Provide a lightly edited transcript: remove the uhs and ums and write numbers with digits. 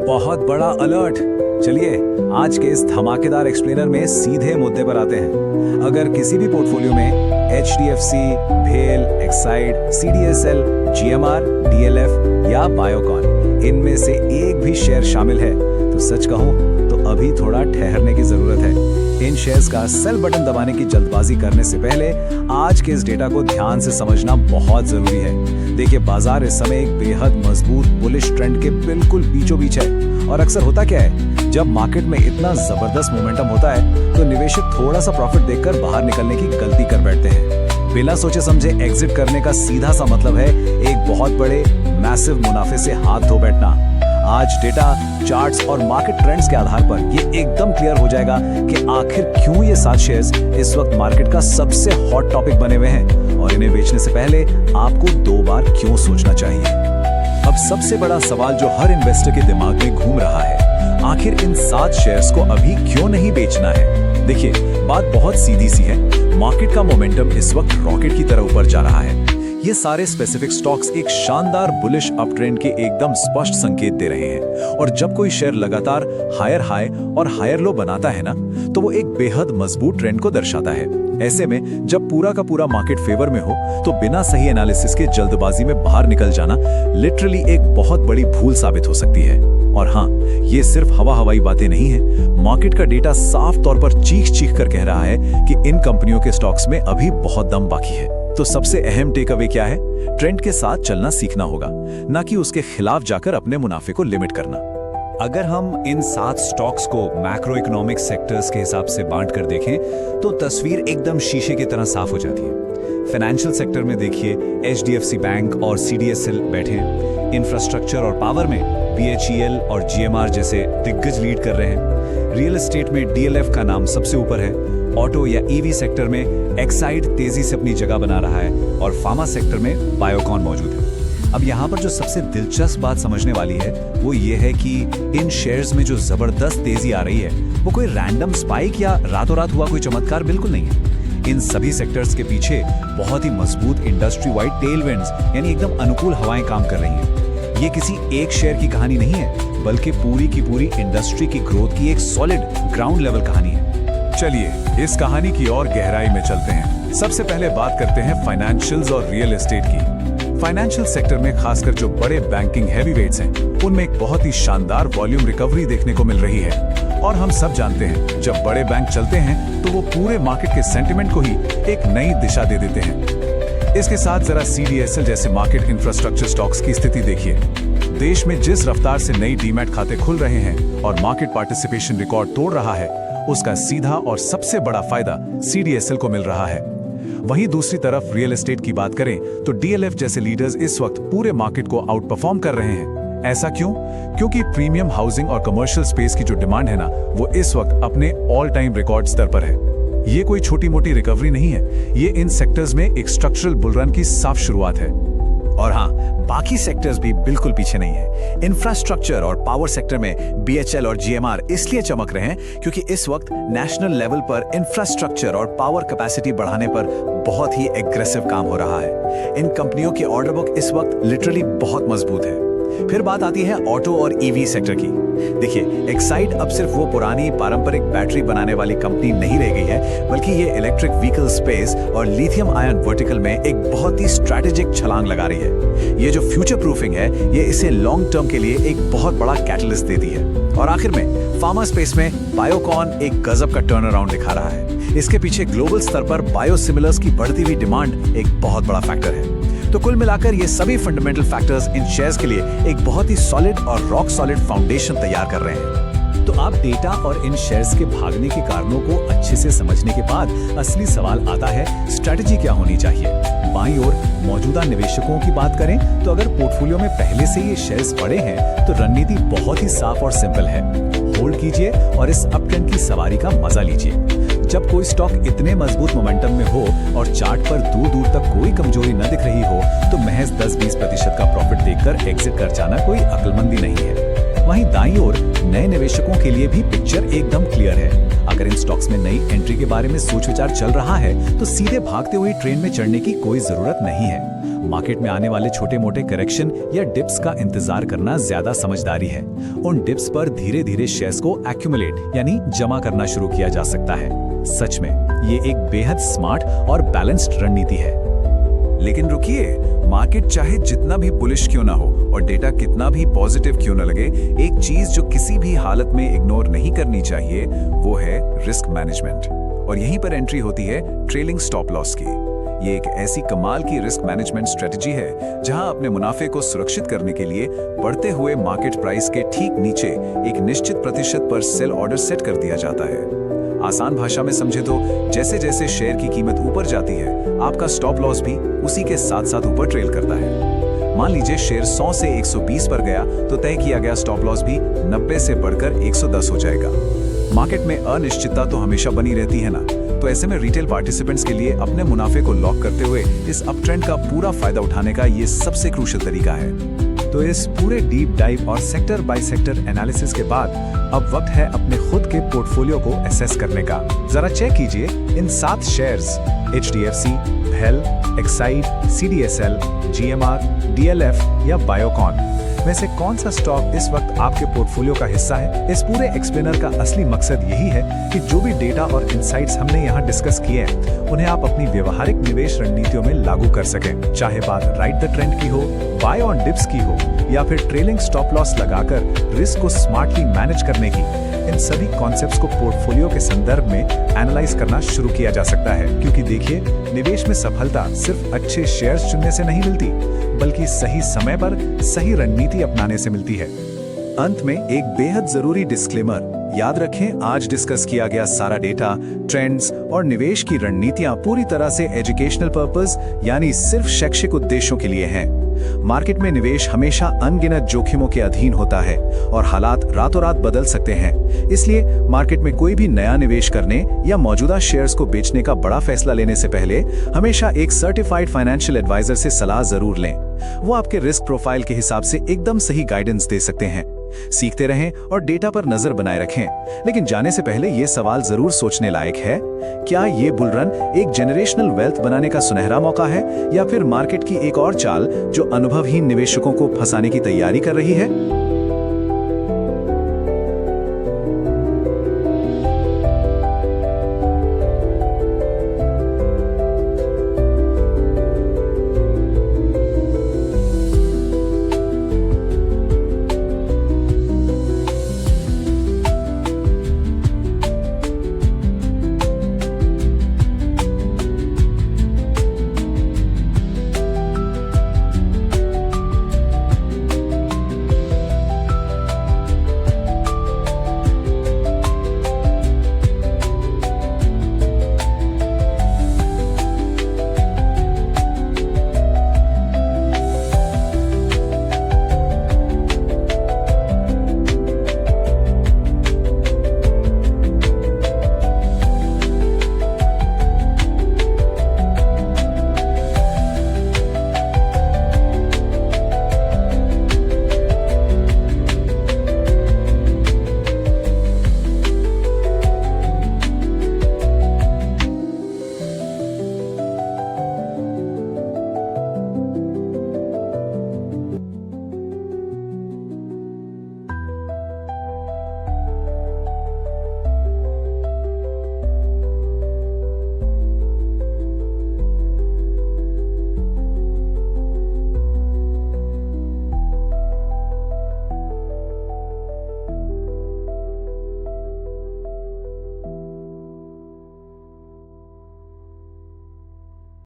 बहुत बड़ा अलर्ट। चलिए आज के इस धमाकेदार एक्सप्लेनर में सीधे मुद्दे पर आते हैं। अगर किसी भी पोर्टफोलियो में एचडीएफसी, भेल, एक्साइड, सीडीएसएल, जीएमआर, डीएलएफ या बायोकॉन इनमें से एक भी शेयर शामिल है तो सच कहूं तो अभी थोड़ा ठहरने की जरूरत है। इन शेयर्स का सेल बटन दबाने की जल्दबाजी करने से पहले आज के इस डेटा को ध्यान से समझना बहुत जरूरी है। देखिए, बाजार इस समय एक बेहद मजबूत बुलिश ट्रेंड के बिल्कुल बीचों बीच है और अक्सर होता क्या है, जब मार्केट में इतना जबरदस्त मोमेंटम होता है तो निवेशक थोड़ा सा प्रॉफिट देखकर बाहर निकलने की गलती कर बैठते हैं। बिना सोचे समझे एग्जिट करने का सीधा सा मतलब है एक बहुत बड़े मैसिव मुनाफे से हाथ धो बैठना। आज डेटा, चार्ट्स और मार्केट ट्रेंड्स के आधार पर ये एकदम क्लियर हो जाएगा कि आखिर क्यों ये 7 शेयर्स इस वक्त मार्केट का सबसे हॉट टॉपिक बने हुए हैं और इन्हें बेचने से पहले आपको 2 बार क्यों सोचना चाहिए। अब सबसे बड़ा सवाल जो हर इन्वेस्टर के दिमाग में घूम रहा है, आखिर इन 7 शेयर्स को अभी क्यों नहीं बेचना है। देखिए, बात बहुत सीधी सी है। मार्केट का मोमेंटम इस वक्त रॉकेट की तरह ऊपर जा रहा है। ये सारे स्पेसिफिक स्टॉक्स एक शानदार बुलिश अप ट्रेंड के एकदम स्पष्ट संकेत दे रहे हैं और जब कोई शेयर लगातार हायर हाई और हायर लो बनाता है ना, तो वो एक बेहद मजबूत ट्रेंड को दर्शाता है। ऐसे में जब पूरा का पूरा मार्केट फेवर में हो तो बिना सही एनालिसिस के जल्दबाजी में बाहर निकल जाना लिटरली एक बहुत बड़ी भूल साबित हो सकती है। और हाँ, ये सिर्फ हवा हवाई बातें नहीं है। मार्केट का डेटा साफ तौर पर चीख चीख कर कह रहा है कि इन कंपनियों के स्टॉक्स में अभी बहुत दम बाकी है। तो सबसे अहम टेक अवे क्या है? ट्रेंड के साथ चलना सीखना होगा, ना कि उसके खिलाफ जाकर अपने मुनाफे को लिमिट करना। अगर हम इन 7 स्टॉक्स को मैक्रो इकोनॉमिक सेक्टर्स के हिसाब से बांट कर देखें तो तस्वीर एकदम शीशे की तरह साफ हो जाती है। फाइनेंशियल सेक्टर में देखिए, एचडीएफसी बैंक और सीडीएसएल बैठे हैं। इंफ्रास्ट्रक्चर और पावर में बीएचईएल और जीएमआर जैसे दिग्गज लीड कर रहे हैं। रियल एस्टेट में डीएलएफ का नाम सबसे ऊपर है। ऑटो या ईवी सेक्टर में एक्साइड तेजी से अपनी जगह बना रहा है और फार्मा सेक्टर में बायोकॉन मौजूद है। अब यहाँ पर जो सबसे दिलचस्प बात समझने वाली है वो ये है कि इन शेयर्स में जो जबरदस्त तेजी आ रही है वो कोई रैंडम स्पाइक या रातों रात हुआ कोई चमत्कार बिल्कुल नहीं है। इन सभी सेक्टर्स के पीछे बहुत ही मजबूत इंडस्ट्री वाइड टेलविंड्स यानी एकदम अनुकूल हवाएं काम कर रही हैं। ये किसी एक शेयर की कहानी नहीं है, बल्कि पूरी की पूरी इंडस्ट्री की ग्रोथ की एक सॉलिड ग्राउंड लेवल कहानी है। चलिए इस कहानी की और गहराई में चलते हैं। सबसे पहले बात करते हैं फाइनेंशियल्स और रियल एस्टेट की। फाइनेंशियल सेक्टर में खासकर जो बड़े बैंकिंग हैवीवेट्स हैं, उनमें एक बहुत ही शानदार वॉल्यूम रिकवरी देखने को मिल रही है। और हम सब जानते हैं, जब बड़े बैंक चलते हैं तो वो पूरे मार्केट के सेंटिमेंट को ही एक नई दिशा दे देते हैं। इसके साथ जरा सीडीएसएल जैसे मार्केट इंफ्रास्ट्रक्चर स्टॉक्स की स्थिति देखिए। देश में जिस रफ्तार से नई डीमैट खाते खुल रहे हैं और मार्केट पार्टिसिपेशन रिकॉर्ड तोड़ रहा है, उसका सीधा और सबसे बड़ा फायदा सीडीएसएल को मिल रहा है। वहीं दूसरी तरफ रियल एस्टेट की बात करें तो डीएलएफ जैसे लीडर्स इस वक्त पूरे मार्केट को आउट परफॉर्म कर रहे हैं। ऐसा क्यों? क्योंकि प्रीमियम हाउसिंग और कमर्शियल स्पेस की जो डिमांड है ना, वो इस वक्त अपने ऑल टाइम रिकॉर्ड स्तर पर है। ये कोई छोटी मोटी रिकवरी नहीं है, ये इन सेक्टर्स में एक स्ट्रक्चरल बुलरन की साफ शुरुआत है। और हाँ, बाकी सेक्टर्स भी बिल्कुल पीछे नहीं है। इंफ्रास्ट्रक्चर और पावर सेक्टर में बीएचईएल और जीएमआर इसलिए चमक रहे हैं क्योंकि इस वक्त नेशनल लेवल पर इंफ्रास्ट्रक्चर और पावर कैपेसिटी बढ़ाने पर बहुत ही एग्रेसिव काम हो रहा है। इन कंपनियों की ऑर्डर बुक इस वक्त लिटरली बहुत मजबूत है। फिर बात आती है ऑटो और ईवी सेक्टर की। देखिए, एक्साइड अब सिर्फ वो पुरानी पारंपरिक बैटरी बनाने वाली कंपनी नहीं रह गई है, बल्कि ये इलेक्ट्रिक व्हीकल स्पेस और लिथियम आयन वर्टिकल में एक बहुत ही स्ट्रैटेजिक छलांग लगा रही है। ये जो फ्यूचर प्रूफिंग है, ये इसे लॉन्ग टर्म के लिए एक बहुत बड़ा कैटलिस्ट देती है। और आखिर में फार्मा स्पेस में बायोकॉन एक गजब का टर्न अराउंड दिखा रहा है। इसके पीछे ग्लोबल स्तर पर बायोसिमिलर्स की बढ़ती हुई डिमांड एक बहुत बड़ा फैक्टर है। तो कुल मिलाकर ये सभी फंडामेंटल फैक्टर्स इन शेयर्स के लिए एक बहुत ही सॉलिड और रॉक सॉलिड फाउंडेशन तैयार कर रहे हैं। तो आप डेटा और इन शेयर्स के भागने के कारणों को अच्छे से समझने के बाद असली सवाल आता है, स्ट्रेटजी क्या होनी चाहिए। बाईं ओर मौजूदा निवेशकों की बात करें तो अगर पोर्टफोलियो में पहले से ये शेयर्स पड़े हैं तो रणनीति बहुत ही साफ और सिंपल है। होल्ड कीजिए और इस अप ट्रेंड की सवारी का मजा लीजिए। जब कोई स्टॉक इतने मजबूत मोमेंटम में हो और चार्ट पर दूर दूर तक कोई कमजोरी न दिख रही हो तो महज 10-20% का प्रॉफिट देखकर एग्जिट कर जाना कोई अक्लमंदी नहीं है। वहीं दाईं ओर नए निवेशकों के लिए भी पिक्चर एकदम क्लियर है। अगर इन स्टॉक्स में नई एंट्री के बारे में सोच विचार चल रहा है तो सीधे भागते हुए ट्रेन में चढ़ने की कोई जरूरत नहीं है। मार्केट में आने वाले छोटे मोटे करेक्शन या डिप्स का इंतजार करना ज्यादा समझदारी है। उन डिप्स पर धीरे धीरे शेयर्स को एक्यूमुलेट यानी जमा करना शुरू किया जा सकता है। सच में ये एक बेहद स्मार्ट और बैलेंस्ड रणनीति है। लेकिन रुकिए, मार्केट चाहे जितना भी बुलिश क्यों ना हो और डेटा कितना भी पॉजिटिव क्यों ना लगे, एक चीज जो किसी भी हालत में इग्नोर नहीं करनी चाहिए वो है रिस्क मैनेजमेंट। और यहीं पर एंट्री होती है ट्रेलिंग स्टॉप लॉस की। ये एक ऐसी कमाल की रिस्क मैनेजमेंट स्ट्रेटजी है जहां अपने मुनाफे को सुरक्षित करने के लिए बढ़ते हुए मार्केट प्राइस के ठीक नीचे एक निश्चित प्रतिशत पर सेल ऑर्डर सेट कर दिया जाता है। आसान भाषा में समझे तो जैसे जैसे शेयर की कीमत ऊपर जाती है, आपका स्टॉप लॉस भी उसी के साथ साथ ऊपर ट्रेल करता है। मान लीजिए शेयर 100 से 120 पर गया तो तय किया गया स्टॉप लॉस भी 90 से बढ़कर 110 हो जाएगा। मार्केट में अनिश्चितता तो हमेशा बनी रहती है ना, तो ऐसे में रिटेल पार्टिसिपेंट्स के लिए अपने मुनाफे को लॉक करते हुए इस अप ट्रेंड का पूरा फायदा उठाने का ये सबसे क्रूशियल तरीका है। तो इस पूरे डीप डाइव और सेक्टर बाय सेक्टर एनालिसिस के बाद अब वक्त है अपने खुद के पोर्टफोलियो को एसेस करने का। जरा चेक कीजिए इन 7 शेयर्स HDFC, भेल, एक्साइड, CDSL, GMR, DLF या बायोकॉन में से कौन सा स्टॉक इस वक्त आपके पोर्टफोलियो का हिस्सा है। इस पूरे एक्सप्लेनर का असली मकसद यही है कि जो भी डेटा और इंसाइट्स हमने यहाँ डिस्कस किए हैं उन्हें आप अपनी व्यवहारिक निवेश रणनीतियों में लागू कर सकें। चाहे बात राइड द ट्रेंड की हो, बाय ऑन डिप्स की हो या फिर ट्रेलिंग स्टॉप लॉस लगाकर रिस्क को स्मार्टली मैनेज करने की, इन सभी कॉन्सेप्ट्स को पोर्टफोलियो के संदर्भ में एनालाइज करना शुरू किया जा सकता है। क्योंकि देखिए, निवेश में सफलता सिर्फ अच्छे शेयर्स चुनने से नहीं मिलती, बल्कि सही समय पर सही रणनीति अपनाने से मिलती है। अंत में एक बेहद जरूरी डिस्क्लेमर याद रखें, आज डिस्कस किया गया सारा डेटा, ट्रेंड्स और निवेश की रणनीतियां पूरी तरह से एजुकेशनल पर्पस यानी सिर्फ शैक्षिक उद्देश्यों के लिए हैं। मार्केट में निवेश हमेशा अनगिनत जोखिमों के अधीन होता है और हालात रातों रात बदल सकते हैं। इसलिए मार्केट में कोई भी नया निवेश करने या मौजूदा शेयर्स को बेचने का बड़ा फैसला लेने से पहले हमेशा एक सर्टिफाइड फाइनेंशियल एडवाइजर से सलाह जरूर लें। वो आपके रिस्क प्रोफाइल के हिसाब से एकदम सही गाइडेंस दे सकते हैं। सीखते रहें और डेटा पर नजर बनाए रखें। लेकिन जाने से पहले ये सवाल जरूर सोचने लायक है, क्या ये बुल रन एक जेनरेशनल वेल्थ बनाने का सुनहरा मौका है या फिर मार्केट की एक और चाल जो अनुभवहीन निवेशकों को फंसाने की तैयारी कर रही है?